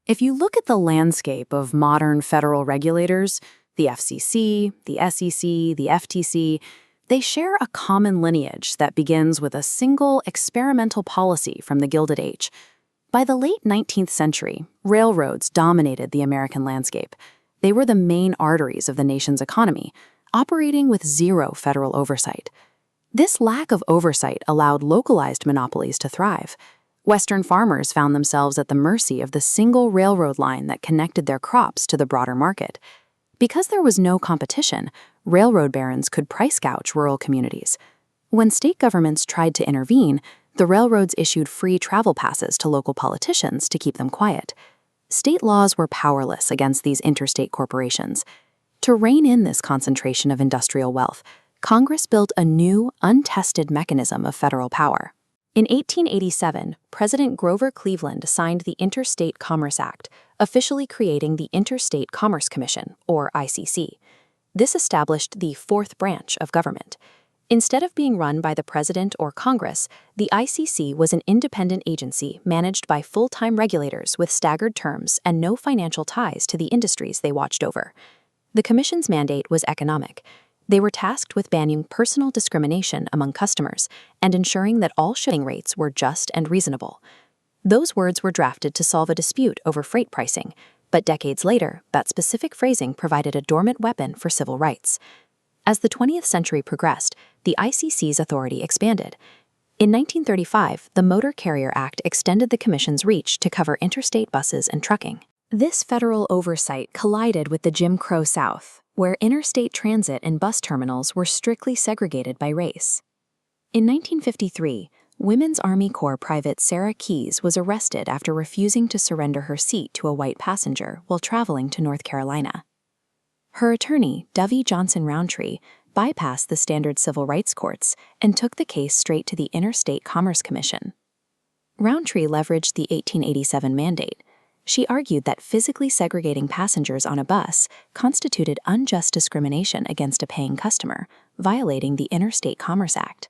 If you look at the landscape of modern federal regulators, the FCC, the SEC, the FTC, they share a common lineage that begins with a single experimental policy from the Gilded Age. By the late 19th century, railroads dominated the American landscape. They were the main arteries of the nation's economy, operating with zero federal oversight. This lack of oversight allowed localized monopolies to thrive. Western farmers found themselves at the mercy of the single railroad line that connected their crops to the broader market. Because there was no competition, railroad barons could price gouge rural communities. When state governments tried to intervene, the railroads issued free travel passes to local politicians to keep them quiet. State laws were powerless against these interstate corporations. To rein in this concentration of industrial wealth, Congress built a new, untested mechanism of federal power. In 1887, President Grover Cleveland signed the Interstate Commerce Act, officially creating the Interstate Commerce Commission, or ICC. This established the fourth branch of government. Instead of being run by the President or Congress, the ICC was an independent agency managed by full-time regulators with staggered terms and no financial ties to the industries they watched over. The Commission's mandate was economic. They were tasked with banning personal discrimination among customers and ensuring that all shipping rates were just and reasonable. Those words were drafted to solve a dispute over freight pricing, but decades later, that specific phrasing provided a dormant weapon for civil rights. As the 20th century progressed, the ICC's authority expanded. In 1935, the Motor Carrier Act extended the Commission's reach to cover interstate buses and trucking. This federal oversight collided with the Jim Crow South, where interstate transit and bus terminals were strictly segregated by race. In 1953, Women's Army Corps Private Sarah Keyes was arrested after refusing to surrender her seat to a white passenger while traveling to North Carolina. Her attorney, Dovey Johnson Roundtree, bypassed the standard civil rights courts and took the case straight to the Interstate Commerce Commission. Roundtree leveraged the 1887 mandate. She argued that physically segregating passengers on a bus constituted unjust discrimination against a paying customer, violating the Interstate Commerce Act.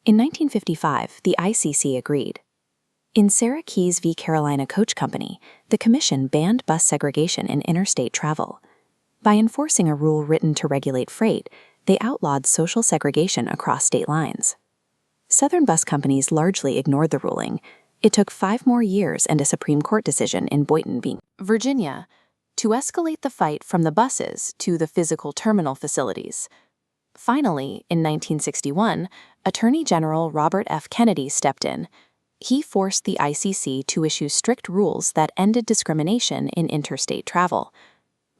In 1955, the ICC agreed. In Sarah Keyes v. Carolina Coach Company, the Commission banned bus segregation in interstate travel. By enforcing a rule written to regulate freight, they outlawed social segregation across state lines. Southern bus companies largely ignored the ruling. It took 5 more years and a Supreme Court decision in Boynton v. Virginia to escalate the fight from the buses to the physical terminal facilities. Finally, in 1961, Attorney General Robert F. Kennedy stepped in. He forced the ICC to issue strict rules that ended discrimination in interstate travel.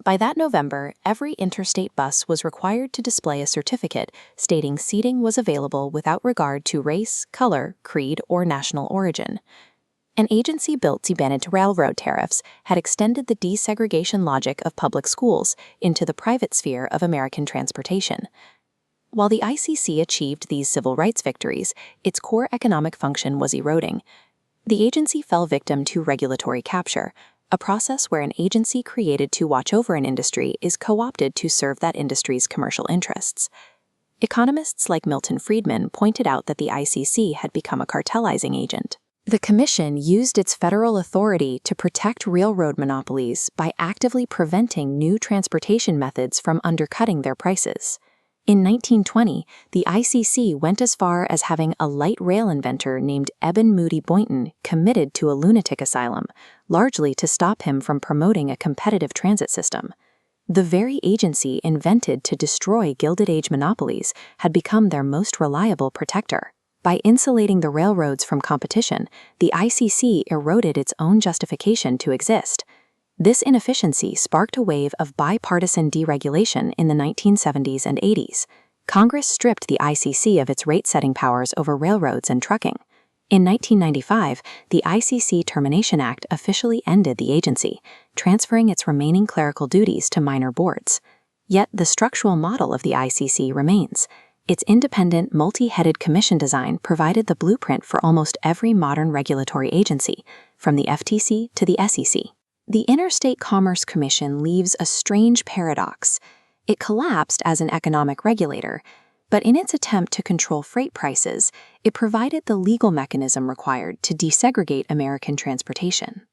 By that November, every interstate bus was required to display a certificate stating seating was available without regard to race, color, creed, or national origin. An agency built to manage railroad tariffs had extended the desegregation logic of public schools into the private sphere of American transportation. While the ICC achieved these civil rights victories, its core economic function was eroding. The agency fell victim to regulatory capture, a process where an agency created to watch over an industry is co-opted to serve that industry's commercial interests. Economists like Milton Friedman pointed out that the ICC had become a cartelizing agent. The Commission used its federal authority to protect railroad monopolies by actively preventing new transportation methods from undercutting their prices. In 1920, the ICC went as far as having a light rail inventor named Eben Moody Boynton committed to a lunatic asylum, largely to stop him from promoting a competitive transit system. The very agency invented to destroy Gilded Age monopolies had become their most reliable protector. By insulating the railroads from competition, the ICC eroded its own justification to exist. This inefficiency sparked a wave of bipartisan deregulation in the 1970s and 80s. Congress stripped the ICC of its rate-setting powers over railroads and trucking. In 1995, the ICC Termination Act officially ended the agency, transferring its remaining clerical duties to minor boards. Yet the structural model of the ICC remains. Its independent, multi-headed commission design provided the blueprint for almost every modern regulatory agency, from the FTC to the SEC. The Interstate Commerce Commission leaves a strange paradox. It collapsed as an economic regulator, but in its attempt to control freight prices, it provided the legal mechanism required to desegregate American transportation.